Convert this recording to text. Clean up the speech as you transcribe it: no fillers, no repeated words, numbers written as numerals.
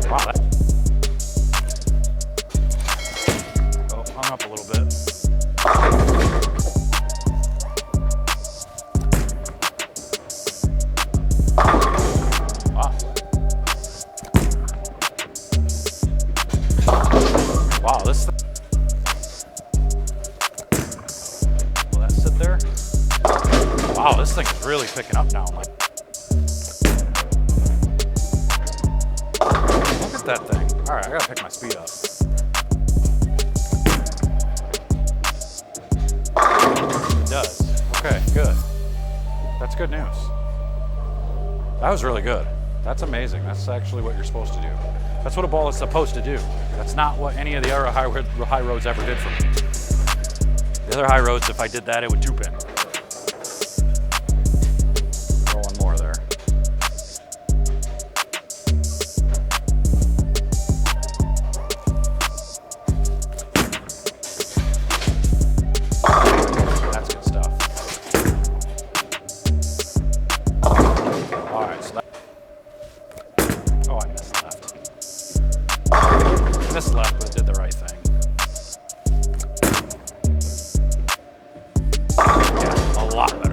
Wow, that... Oh, hung up a little bit. Wow. Wow, this... Will that sit there? Wow, this thing is really picking up now. Like, look at that thing. All right, I gotta pick my speed up. It does. Okay, good. That's good news. That was really good. That's amazing. That's actually what you're supposed to do. That's what a ball is supposed to do. That's not what any of the other high roads ever did for me. The other high roads, if I did that, it would two pin. Throw one more there. That's good stuff. All right, so that... Oh, I missed left. Missed left, but it did the right thing. Yeah, a lot better.